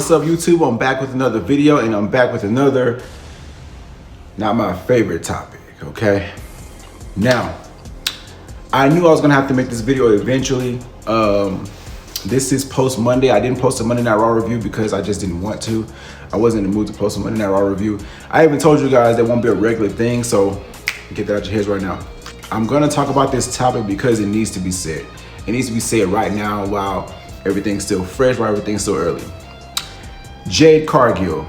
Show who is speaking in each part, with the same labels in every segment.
Speaker 1: What's up, YouTube? I'm back with another video, and I'm back with another, not my favorite topic, okay? Now, I knew I was gonna have to make this video eventually. This is post Monday. I didn't post a Monday Night Raw review because I just didn't want to. I wasn't in the mood to post a Monday Night Raw review. I even told you guys that won't be a regular thing, so get that out your heads right now. I'm gonna talk about this topic because it needs to be said. It needs to be said right now while everything's still fresh, while everything's still early. Jade Cargill.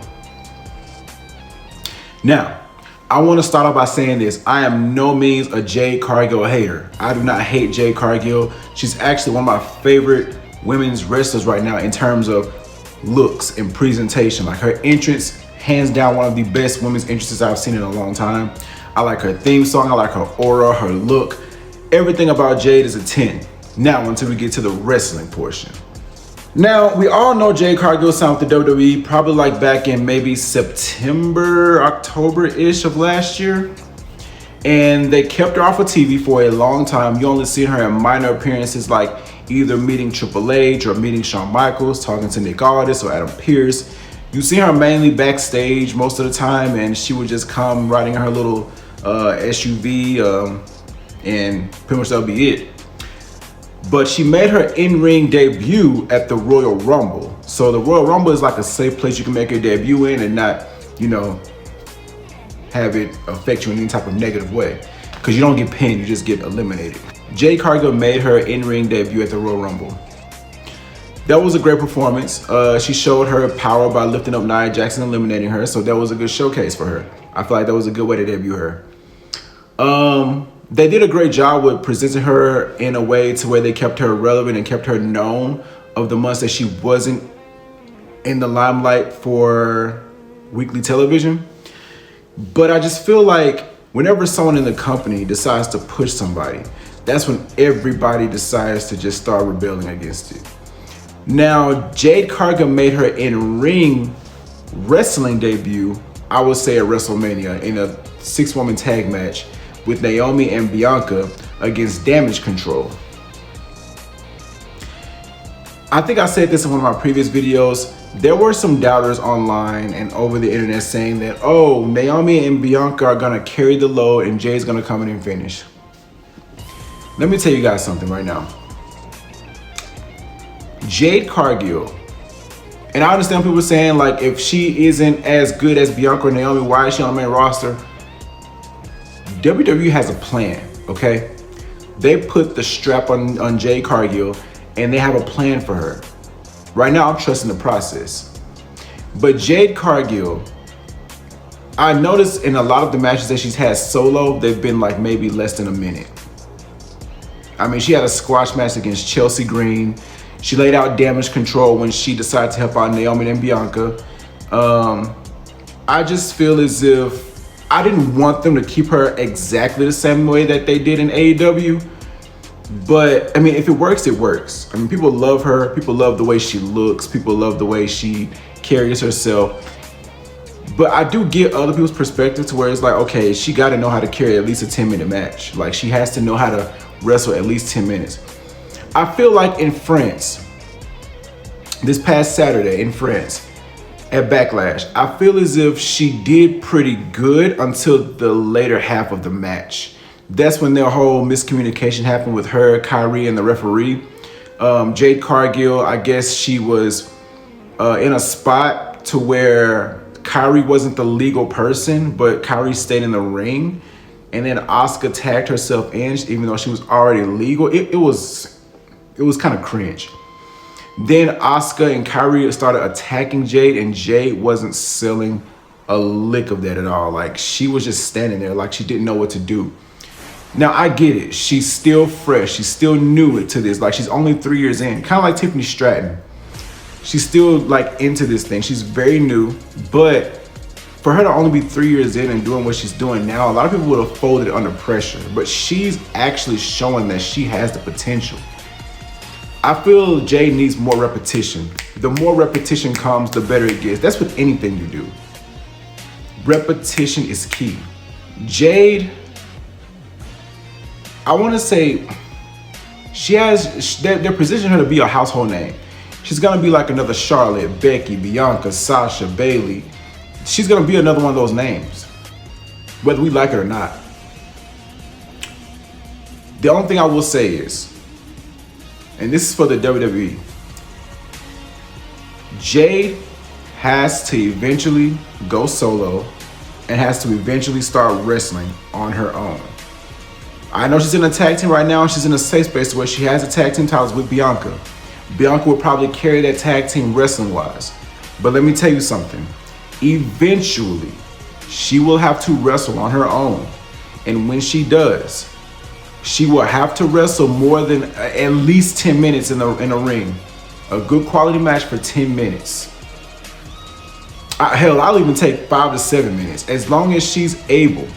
Speaker 1: Now, I want to start off by saying this. I am no means a Jade Cargill hater. I do not hate Jade Cargill. She's actually one of my favorite women's wrestlers right now in terms of looks and presentation. Like, her entrance, hands down one of the best women's entrances I've seen in a long time. I like her theme song. I like her aura, her look. Everything about Jade is a 10. Now, until we get to the wrestling portion. Now, we all know Jade Cargill signed with the WWE probably like back in maybe September, October-ish of last year. And they kept her off of TV for a long time. You only see her in minor appearances, like either meeting Triple H or meeting Shawn Michaels, talking to Nick Aldis or Adam Pearce. You see her mainly backstage most of the time, and she would just come riding her little SUV, and pretty much that'll be it. But she made her in-ring debut at the Royal Rumble. So the Royal Rumble is like a safe place you can make your debut in and not, you know, have it affect you in any type of negative way. Because you don't get pinned, you just get eliminated. Jade Cargill made her in-ring debut at the Royal Rumble. That was a great performance. She showed her power by lifting up Nia Jackson and eliminating her. So that was a good showcase for her. I feel like that was a good way to debut her. They did a great job with presenting her in a way to where they kept her relevant and kept her known of the months that she wasn't in the limelight for weekly television. But I just feel like whenever someone in the company decides to push somebody, that's when everybody decides to just start rebelling against it. Now, Jade Cargill made her in-ring wrestling debut, I would say at WrestleMania, in a 6-woman tag match with Naomi and Bianca against Damage Control. I think I said this in one of my previous videos. There were some doubters online and over the internet saying that, oh, Naomi and Bianca are gonna carry the load and Jade's gonna come in and finish. Let me tell you guys something right now. Jade Cargill, and I understand people saying like, if she isn't as good as Bianca or Naomi, why is she on the main roster? WWE has a plan, okay? They put the strap on Jade Cargill and they have a plan for her. Right now, I'm trusting the process. But Jade Cargill, I noticed in a lot of the matches that she's had solo, they've been like maybe less than a minute. I mean, she had a squash match against Chelsea Green. She laid out Damage Control when she decided to help out Naomi and Bianca. I just feel as if I didn't want them to keep her exactly the same way that they did in AEW. But I mean, if it works, it works. I mean, people love her. People love the way she looks. People love the way she carries herself. But I do get other people's perspective to where it's like, okay, she got to know how to carry at least a 10-minute match. Like, she has to know how to wrestle at least 10 minutes. I feel like in France, this past Saturday in France, at Backlash, I feel as if she did pretty good until the later half of the match. That's when their whole miscommunication happened with her, Kyrie, and the referee. Jade Cargill, I guess she was in a spot to where Kyrie wasn't the legal person, but Kyrie stayed in the ring. And then Asuka tagged herself in, even though she was already legal. It was kind of cringe. Then Asuka and Kyrie started attacking Jade, and Jade wasn't selling a lick of that at all. Like, she was just standing there like she didn't know what to do. Now, I get it. She's still fresh. She's still new to this. Like, she's only 3 years in. Kind of like Tiffany Stratton. She's still, like, into this thing. She's very new. But for her to only be 3 years in and doing what she's doing now, a lot of people would have folded under pressure. But she's actually showing that she has the potential. I feel Jade needs more repetition. The more repetition comes, the better it gets. That's with anything you do. Repetition is key. Jade, I want to say, they're positioning her to be a household name. She's gonna be like another Charlotte, Becky, Bianca, Sasha, Bailey. She's gonna be another one of those names, whether we like it or not. The only thing I will say is, and this is for the WWE, Jade has to eventually go solo and has to eventually start wrestling on her own. I know she's in a tag team right now. She's in a safe space where she has a tag team titles with Bianca. Bianca will probably carry that tag team wrestling wise. But let me tell you something. Eventually, she will have to wrestle on her own. And when she does, she will have to wrestle more than at least 10 minutes in a ring. A good quality match for 10 minutes. Hell, I'll even take 5 to 7 minutes. As long as she's able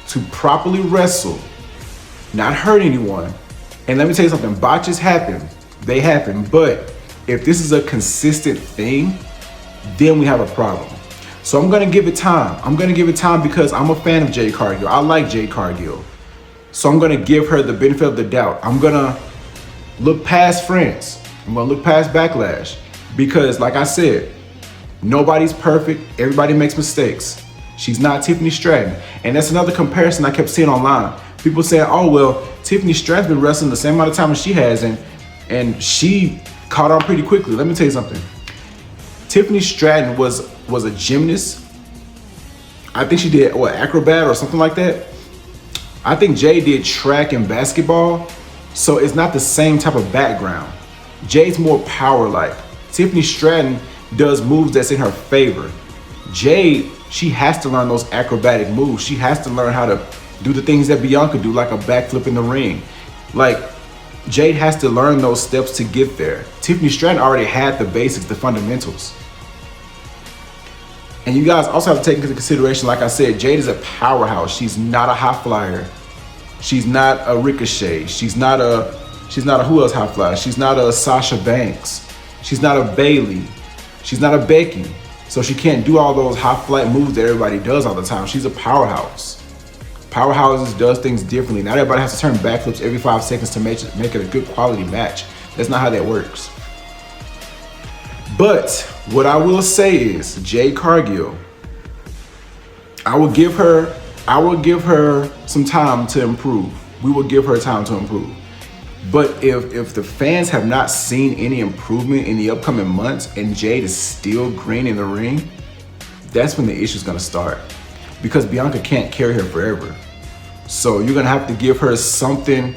Speaker 1: to properly wrestle, not hurt anyone. And let me tell you something, botches happen. They happen. But if this is a consistent thing, then we have a problem. So I'm going to give it time. I'm going to give it time because I'm a fan of Jade Cargill. I like Jade Cargill. So I'm going to give her the benefit of the doubt. I'm going to look past friends. I'm going to look past Backlash. Because like I said, nobody's perfect. Everybody makes mistakes. She's not Tiffany Stratton. And that's another comparison I kept seeing online. People saying, oh, well, Tiffany Stratton's been wrestling the same amount of time as she has, and she caught on pretty quickly. Let me tell you something. Tiffany Stratton was a gymnast. I think she did, acrobat or something like that. I think Jade did track and basketball. So it's not the same type of background. Jade's more power-like. Tiffany Stratton does moves that's in her favor. Jade, she has to learn those acrobatic moves. She has to learn how to do the things that Bianca do, like a backflip in the ring. Like, Jade has to learn those steps to get there. Tiffany Stratton already had the basics, the fundamentals. And you guys also have to take into consideration, like I said, Jade is a powerhouse. She's not a high flyer. She's not a Ricochet. She's not a who else high flyer? She's not a Sasha Banks. She's not a Bailey. She's not a Becky. So she can't do all those high flight moves that everybody does all the time. She's a powerhouse. Powerhouses does things differently. Not everybody has to turn backflips every 5 seconds to make it a good quality match. That's not how that works. But what I will say is, Jade Cargill, I will give her some time to improve. We will give her time to improve. But if the fans have not seen any improvement in the upcoming months and Jade is still green in the ring, that's when the issue's gonna start. Because Bianca can't carry her forever. So you're gonna have to give her something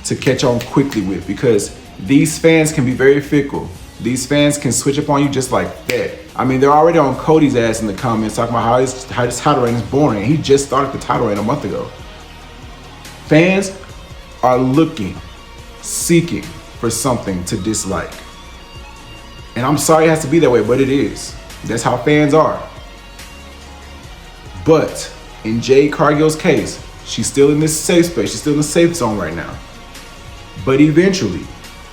Speaker 1: to catch on quickly with, because these fans can be very fickle. These fans can switch up on you just like that. I mean, they're already on Cody's ass in the comments talking about how his title reign is boring. He just started the title reign a month ago. Fans are seeking for something to dislike. And I'm sorry it has to be that way, but it is. That's how fans are. But in Jade Cargill's case, she's still in this safe space. She's still in the safe zone right now. But eventually,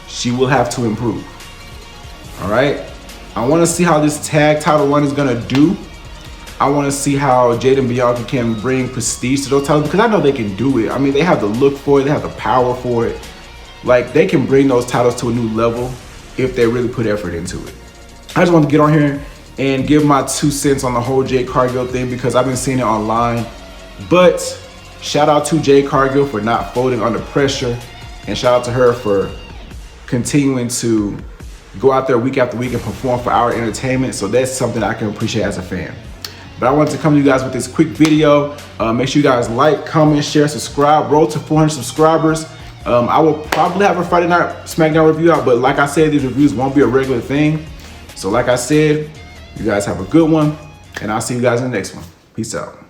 Speaker 1: she will have to improve. All right? I want to see how this tag title run is going to do. I want to see how Jade and Bianca can bring prestige to those titles, because I know they can do it. I mean, they have the look for it. They have the power for it. Like, they can bring those titles to a new level if they really put effort into it. I just want to get on here and give my 2 cents on the whole Jade Cargill thing, because I've been seeing it online. But shout out to Jade Cargill for not folding under pressure, and shout out to her for continuing to go out there week after week and perform for our entertainment. So that's something I can appreciate as a fan. But I wanted to come to you guys with this quick video. Make sure you guys like, comment, share, subscribe. Roll to 400 subscribers. I will probably have a Friday Night SmackDown review out, but like I said, these reviews won't be a regular thing. So like I said, you guys have a good one, and I'll see you guys in the next one. Peace out.